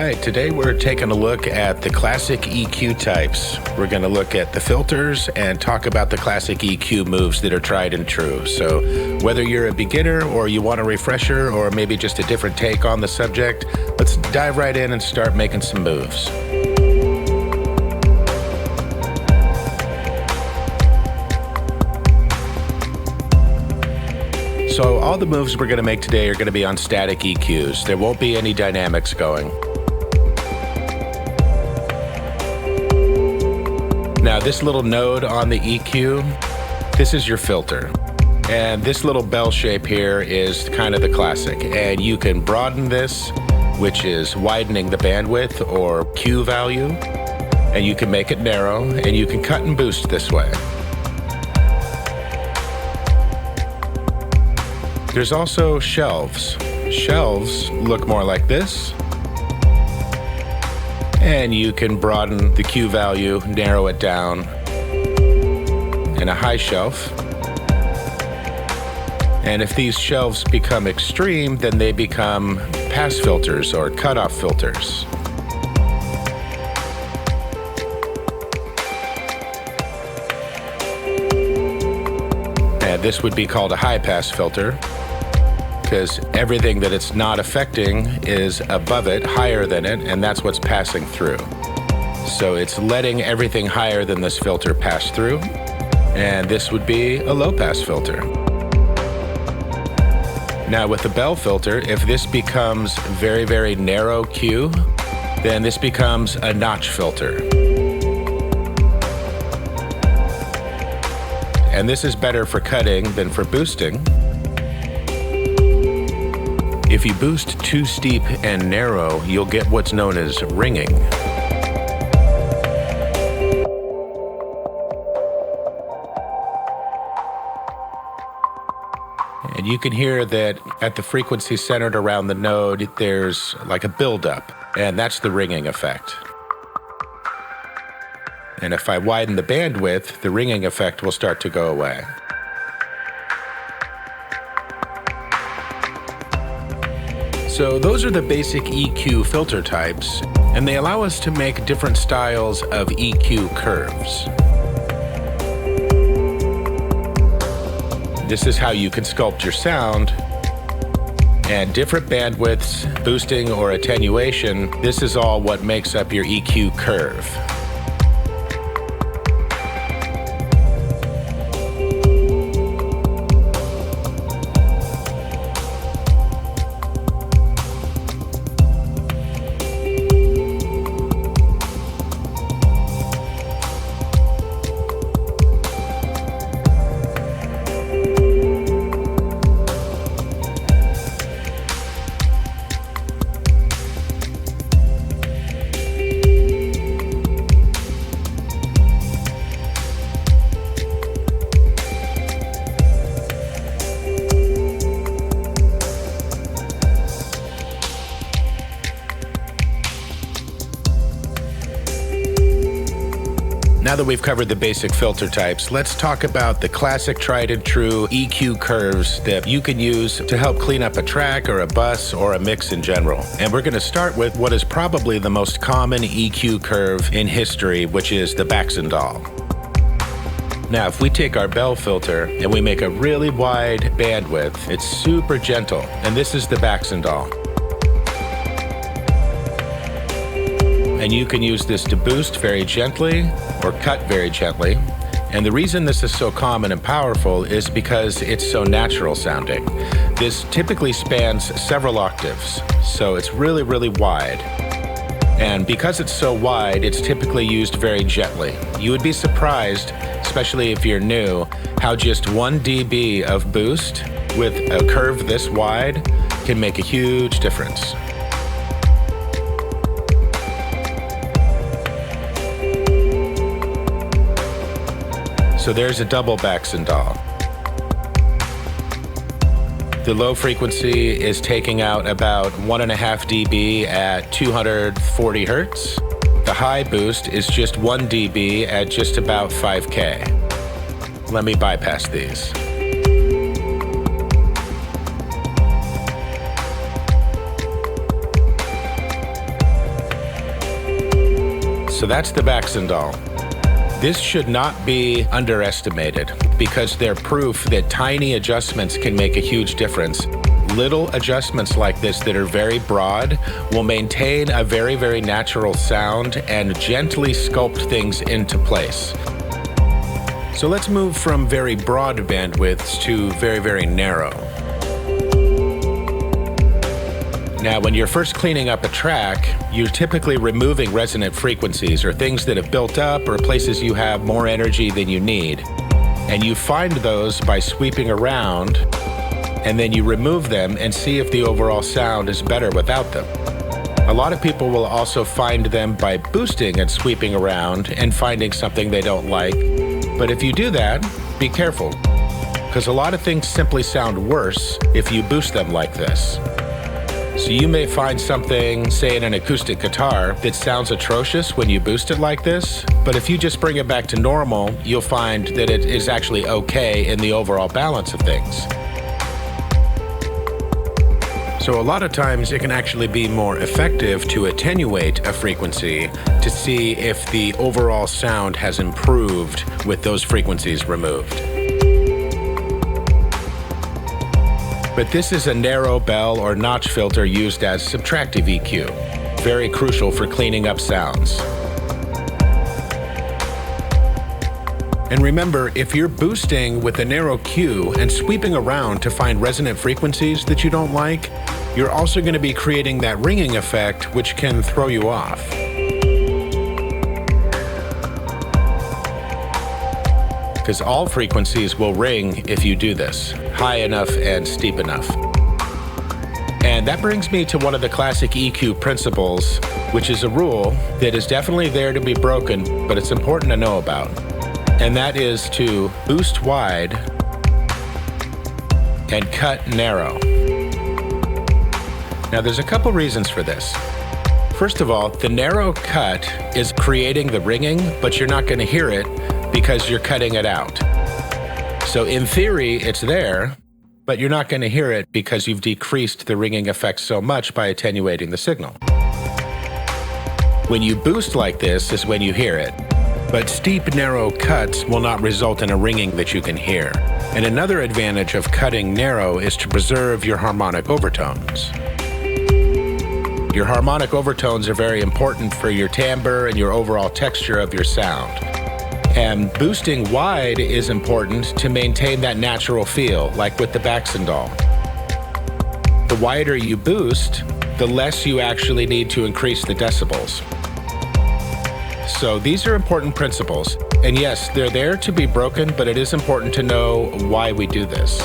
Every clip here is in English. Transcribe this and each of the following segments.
right, today we're taking a look at the classic EQ types. We're going to look at the filters and talk about the classic EQ moves that are tried and true. So whether you're a beginner or you want a refresher or maybe just a different take on the subject, let's dive right in and start making some moves. So all the moves we're going to make today are going to be on static EQs. There won't be any dynamics going. Now this little node on the EQ, this is your filter. And this little bell shape here is kind of the classic. And you can broaden this, which is widening the bandwidth or Q value. And you can make it narrow, and you can cut and boost this way. There's also shelves. Shelves look more like this. And you can broaden the Q value, narrow it down. And a high shelf. And if these shelves become extreme, then they become pass filters or cutoff filters. And this would be called a high pass filter, because everything that it's not affecting is above it, higher than it, and that's what's passing through. So it's letting everything higher than this filter pass through, and this would be a low pass filter. Now with the bell filter, if this becomes very, very narrow Q, then this becomes a notch filter. And this is better for cutting than for boosting. If you boost too steep and narrow, you'll get what's known as ringing. And you can hear that at the frequency centered around the node, there's like a buildup, and that's the ringing effect. And if I widen the bandwidth, the ringing effect will start to go away. So those are the basic EQ filter types, and they allow us to make different styles of EQ curves. This is how you can sculpt your sound, and different bandwidths, boosting or attenuation, this is all what makes up your EQ curve. Now that we've covered the basic filter types, let's talk about the classic tried and true EQ curves that you can use to help clean up a track or a bus or a mix in general. And we're going to start with what is probably the most common EQ curve in history, which is the Backend Doll. Now, if we take our bell filter and we make a really wide bandwidth, it's super gentle, and this is the Backend Doll. And you can use this to boost very gently or cut very gently. And the reason this is so common and powerful is because it's so natural sounding. This typically spans several octaves, so it's really, really wide. And because it's so wide, it's typically used very gently. You would be surprised, especially if you're new, how just 1 dB of boost with a curve this wide can make a huge difference. So there's a double Backend Doll. The low frequency is taking out about 1.5 dB at 240 Hertz. The high boost is just 1 dB at just about 5K. Let me bypass these. So that's the Backend Doll. This should not be underestimated because they're proof that tiny adjustments can make a huge difference. Little adjustments like this that are very broad will maintain a very, very natural sound and gently sculpt things into place. So let's move from very broad bandwidths to very, very narrow. Now, when you're first cleaning up a track, you're typically removing resonant frequencies or things that have built up or places you have more energy than you need. And you find those by sweeping around, and then you remove them and see if the overall sound is better without them. A lot of people will also find them by boosting and sweeping around and finding something they don't like. But if you do that, be careful, because a lot of things simply sound worse if you boost them like this. So you may find something, say in an acoustic guitar, that sounds atrocious when you boost it like this, but if you just bring it back to normal, you'll find that it is actually okay in the overall balance of things. So a lot of times it can actually be more effective to attenuate a frequency to see if the overall sound has improved with those frequencies removed. But this is a narrow bell or notch filter used as subtractive EQ, very crucial for cleaning up sounds. And remember, if you're boosting with a narrow Q and sweeping around to find resonant frequencies that you don't like, you're also going to be creating that ringing effect, which can throw you off. Because all frequencies will ring if you do this, high enough and steep enough. And that brings me to one of the classic EQ principles, which is a rule that is definitely there to be broken, but it's important to know about. And that is to boost wide and cut narrow. Now there's a couple reasons for this. First of all, the narrow cut is creating the ringing, but you're not going to hear it because you're cutting it out. So in theory, it's there, but you're not going to hear it because you've decreased the ringing effect so much by attenuating the signal. When you boost like this is when you hear it, but steep, narrow cuts will not result in a ringing that you can hear. And another advantage of cutting narrow is to preserve your harmonic overtones. Your harmonic overtones are very important for your timbre and your overall texture of your sound. And boosting wide is important to maintain that natural feel, like with the Backend Doll. The wider you boost, the less you actually need to increase the decibels. So these are important principles. And yes, they're there to be broken, but it is important to know why we do this.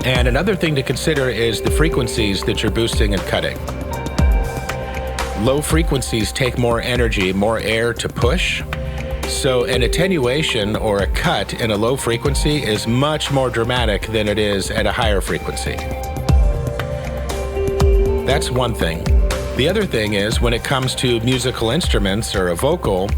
And another thing to consider is the frequencies that you're boosting and cutting. Low frequencies take more energy, more air to push. So an attenuation or a cut in a low frequency is much more dramatic than it is at a higher frequency. That's one thing. The other thing is when it comes to musical instruments or a vocal,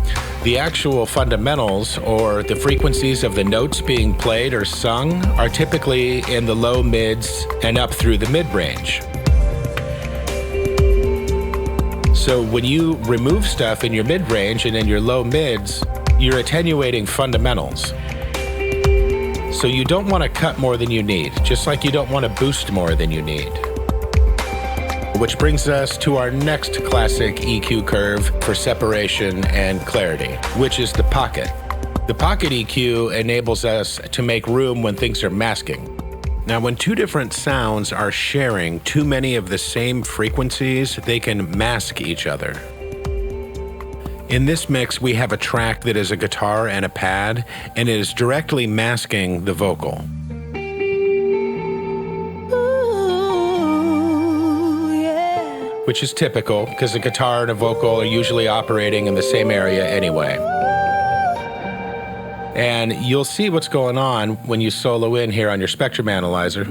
the actual fundamentals or the frequencies of the notes being played or sung are typically in the low mids and up through the mid-range. So when you remove stuff in your mid-range and in your low mids, you're attenuating fundamentals. So you don't want to cut more than you need, just like you don't want to boost more than you need. Which brings us to our next classic EQ curve for separation and clarity, which is the pocket. The pocket EQ enables us to make room when things are masking. Now, when two different sounds are sharing too many of the same frequencies, they can mask each other. In this mix, we have a track that is a guitar and a pad, and it is directly masking the vocal. Which is typical, because a guitar and a vocal are usually operating in the same area anyway. And you'll see what's going on when you solo in here on your spectrum analyzer.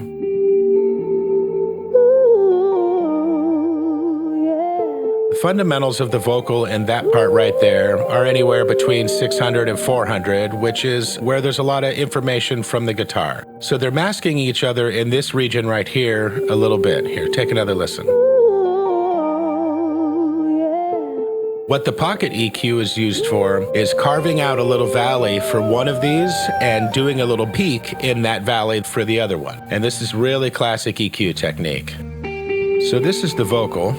The fundamentals of the vocal in that part right there are anywhere between 600 and 400, which is where there's a lot of information from the guitar. So they're masking each other in this region right here a little bit. Here, take another listen. What the pocket EQ is used for is carving out a little valley for one of these and doing a little peak in that valley for the other one. And this is really classic EQ technique. So this is the vocal.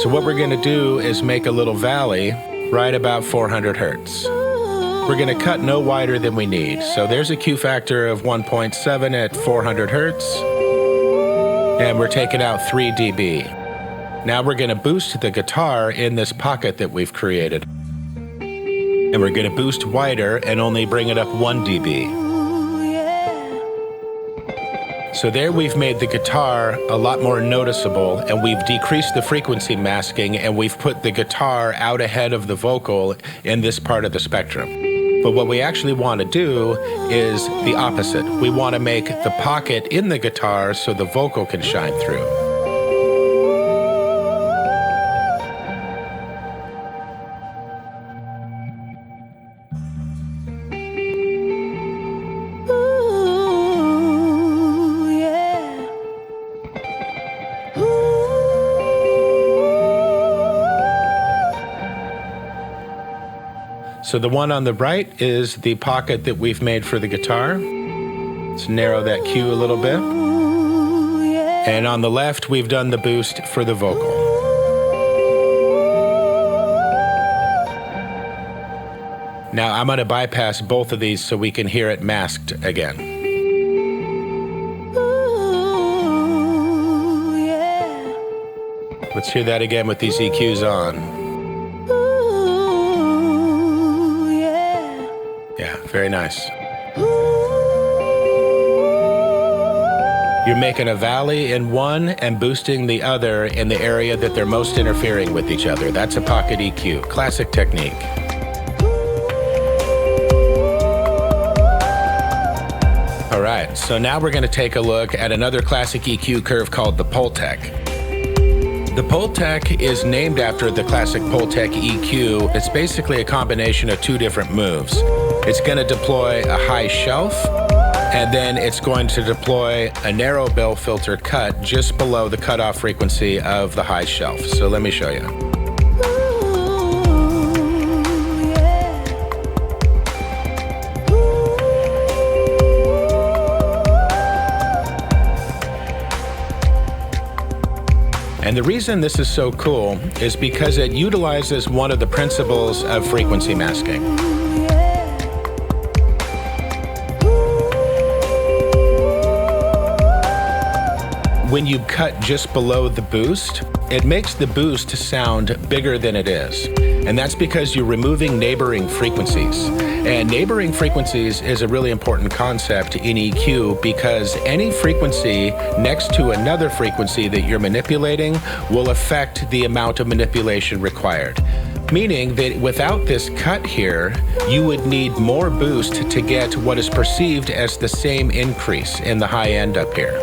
So what we're gonna do is make a little valley right about 400 hertz. We're gonna cut no wider than we need. So there's a Q factor of 1.7 at 400 hertz. And we're taking out 3 dB. Now we're going to boost the guitar in this pocket that we've created. And we're going to boost wider and only bring it up 1 dB. So there we've made the guitar a lot more noticeable, and we've decreased the frequency masking, and we've put the guitar out ahead of the vocal in this part of the spectrum. But what we actually want to do is the opposite. We want to make the pocket in the guitar so the vocal can shine through. So the one on the right is the pocket that we've made for the guitar. Let's narrow that Q a little bit. And on the left, we've done the boost for the vocal. Now I'm going to bypass both of these so we can hear it masked again. Let's hear that again with these EQs on. Yeah, very nice. You're making a valley in one and boosting the other in the area that they're most interfering with each other. That's a pocket EQ, classic technique. All right, so now we're going to take a look at another classic EQ curve called the Ptech. The Ptech is named after the classic Ptech EQ. It's basically a combination of two different moves. It's going to deploy a high shelf, and then it's going to deploy a narrow bill filter cut just below the cutoff frequency of the high shelf. So let me show you. And the reason this is so cool is because it utilizes one of the principles of frequency masking. When you cut just below the boost, it makes the boost sound bigger than it is. And that's because you're removing neighboring frequencies. And neighboring frequencies is a really important concept in EQ because any frequency next to another frequency that you're manipulating will affect the amount of manipulation required. Meaning that without this cut here, you would need more boost to get what is perceived as the same increase in the high end up here.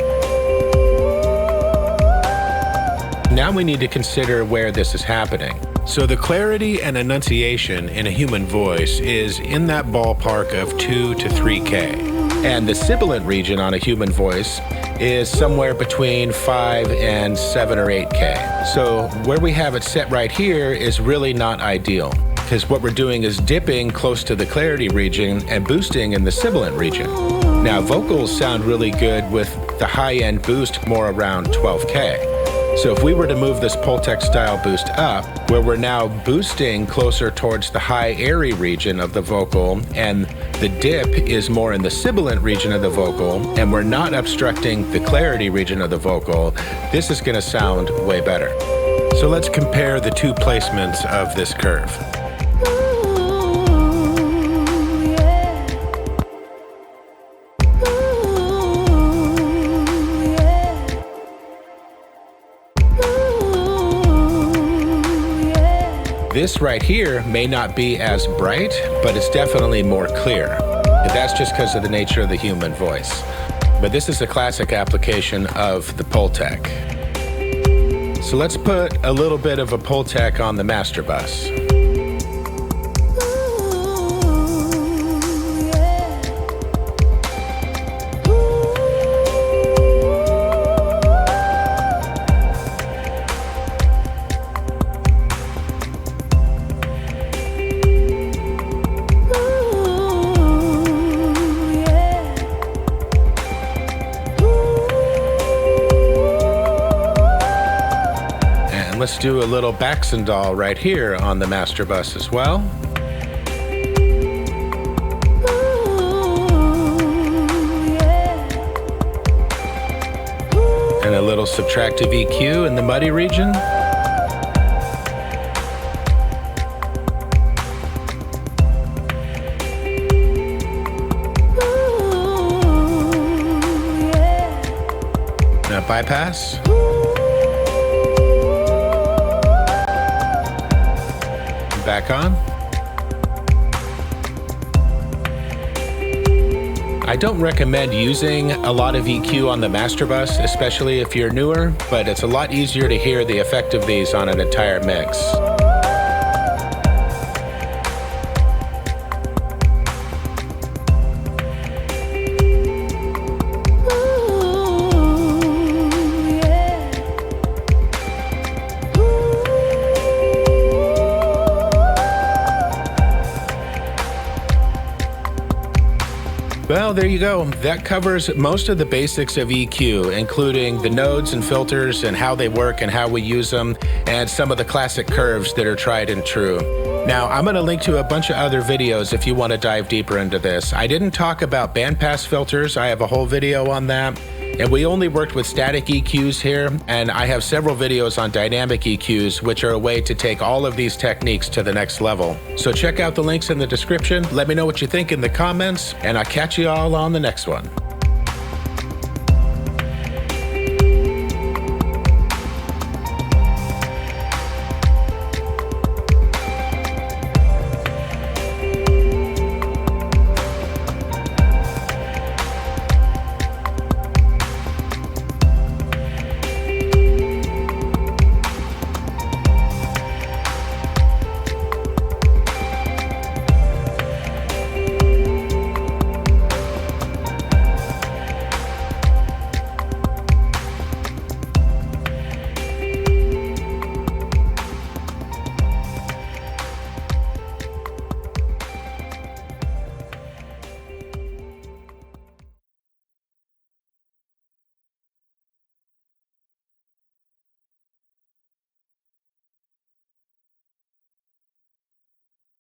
Now we need to consider where this is happening. So the clarity and enunciation in a human voice is in that ballpark of 2 to 3K. And the sibilant region on a human voice is somewhere between 5 and 7 or 8K. So where we have it set right here is really not ideal, because what we're doing is dipping close to the clarity region and boosting in the sibilant region. Now vocals sound really good with the high-end boost more around 12K. So if we were to move this Ptech style boost up, where we're now boosting closer towards the high airy region of the vocal, and the dip is more in the sibilant region of the vocal, and we're not obstructing the clarity region of the vocal, this is going to sound way better. So let's compare the two placements of this curve. This right here may not be as bright, but it's definitely more clear. That's just because of the nature of the human voice. But this is a classic application of the Ptech. So let's put a little bit of a Ptech on the master bus. let's do a little Backend Doll right here on the master bus as well. And a little subtractive EQ in the muddy region. Now bypass. Back on. I don't recommend using a lot of EQ on the master bus, especially if you're newer, but it's a lot easier to hear the effect of these on an entire mix. Well, there you go. That covers most of the basics of EQ, including the nodes and filters and how they work and how we use them, and some of the classic curves that are tried and true. Now, I'm going to link to a bunch of other videos if you want to dive deeper into this. I didn't talk about bandpass filters. I have a whole video on that. And we only worked with static EQs here, and I have several videos on dynamic EQs, which are a way to take all of these techniques to the next level. So check out the links in the description, let me know what you think in the comments, and I'll catch you all on the next one.